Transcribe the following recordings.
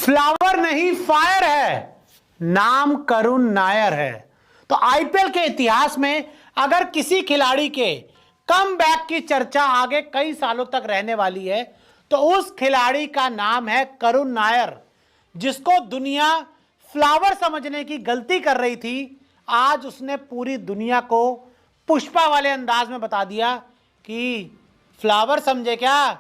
Flower नहीं fire है, नाम करुण नायर है। तो आईपीएल के इतिहास में अगर किसी खिलाड़ी के कमबैक की चर्चा आगे कई सालों तक रहने वाली है तो उस खिलाड़ी का नाम है करुण नायर, जिसको दुनिया फ्लावर समझने की गलती कर रही थी। आज उसने पूरी दुनिया को पुष्पा वाले अंदाज में बता दिया कि फ्लावर समझे क्या,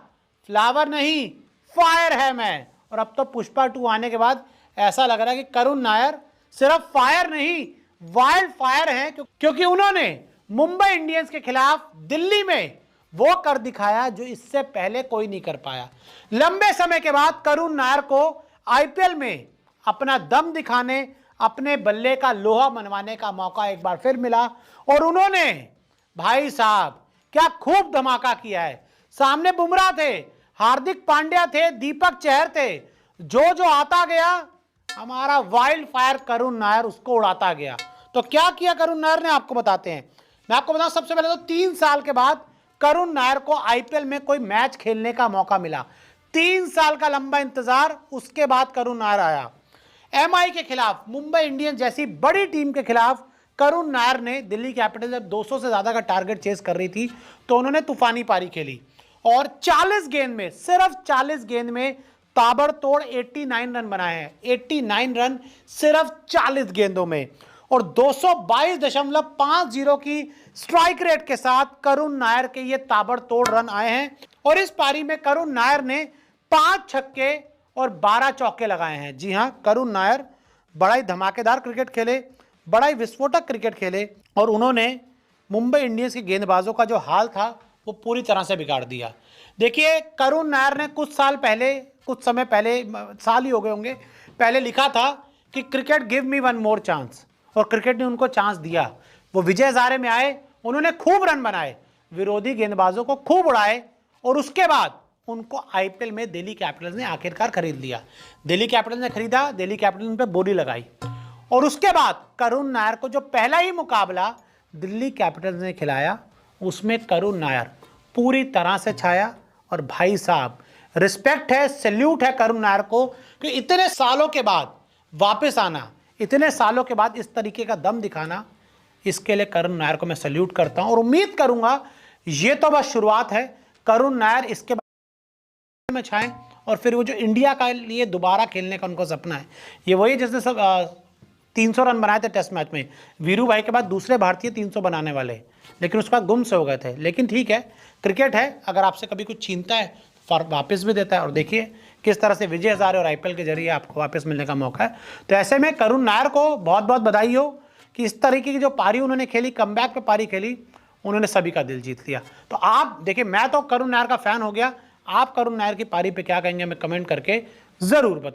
फ्लावर नहीं फायर है मैं। और अब तो पुष्पा 2 आने के बाद ऐसा लग रहा है कि करुण नायर सिर्फ फायर नहीं वाइल्ड फायर हैं, क्योंकि उन्होंने मुंबई इंडियंस के खिलाफ दिल्ली में वो कर दिखाया जो इससे पहले कोई नहीं कर पाया। लंबे समय के बाद करुण नायर को आईपीएल में अपना दम दिखाने, अपने बल्ले का लोहा मनवाने का मौका एक बार फिर मिला और उन्होंने भाई साहब क्या खूब धमाका किया है। सामने बुमराह थे, हार्दिक पांड्या थे, दीपक चहर थे, जो आता गया हमारा वाइल्ड फायर करुण नायर उसको उड़ाता गया। तो क्या किया करुण नायर ने, आपको बताते हैं। मैं आपको बताऊं, सबसे पहले तो 3 साल के बाद करुण नायर को आईपीएल में कोई मैच खेलने का मौका मिला। 3 साल का लंबा इंतजार, उसके बाद करुण नायर आया। एमआई के खिलाफ, मुंबई इंडियंस जैसी बड़ी टीम के खिलाफ करुण नायर ने, दिल्ली कैपिटल जब 200 से ज्यादा का टारगेट चेस कर रही थी तो उन्होंने तूफानी पारी खेली और 40 गेंद में, सिर्फ 40 गेंद में ताबड़तोड़ 89 रन बनाए हैं। 89 रन सिर्फ 40 गेंदों में और 222.50 की स्ट्राइक रेट के साथ करुण नायर के ये ताबड़तोड़ रन आए हैं। और इस पारी में करुण नायर ने 5 छक्के और 12 चौके लगाए हैं। जी हां, करुण नायर बड़ा ही धमाकेदार क्रिकेट खेले, बड़ा ही विस्फोटक क्रिकेट खेले और उन्होंने मुंबई इंडियंस के गेंदबाजों का जो हाल था वो पूरी तरह से बिगाड़ दिया। देखिए, करुण नायर ने कुछ समय पहले, साल ही हो गए होंगे, पहले लिखा था कि cricket give me one more chance, और क्रिकेट ने उनको चांस दिया। वो विजय हजारे में आए, उन्होंने खूब रन बनाए, विरोधी गेंदबाजों को खूब उड़ाए और उसके बाद उनको आईपीएल में दिल्ली कैपिटल्स ने आखिरकार खरीद लिया। दिल्ली कैपिटल्स ने खरीदा, दिल्ली कैपिटल्स उन पे बोली लगाई और उसके बाद करुण नायर को जो पहला ही मुकाबला दिल्ली कैपिटल्स ने खिलाया उसमें करुण नायर पूरी तरह से छाया। और भाई साहब, रिस्पेक्ट है, सैल्यूट है करुण नायर को कि इतने सालों के बाद वापस आना, इतने सालों के बाद इस तरीके का दम दिखाना, इसके लिए करुण नायर को मैं सैल्यूट करता हूं और उम्मीद करूंगा ये तो बस शुरुआत है। करुण नायर इसके बाद में छाएं और फिर वो जो इंडिया का लिए दोबारा खेलने का उनको सपना है, ये वही जिसने सब 300 रन बनाए थे टेस्ट मैच में। वीरू भाई के बाद दूसरे भारतीय 300 बनाने वाले, लेकिन उसके बाद गुम से हो गए थे। लेकिन ठीक है, क्रिकेट है, अगर आपसे कभी कुछ छीनता है तो वापस भी देता है। और देखिए किस तरह से विजय हजारे और आईपीएल के जरिए आपको वापस मिलने का मौका है। तो ऐसे में करुण नायर को बहुत बहुत बधाई हो कि इस तरीके की जो पारी उन्होंने खेली, कमबैक पे पारी खेली, उन्होंने सभी का दिल जीत लिया। तो आप देखिए, मैं तो करुण नायर का फैन हो गया। आप करुण नायर की पारी पे क्या कहेंगे, हमें कमेंट करके जरूर बताएं।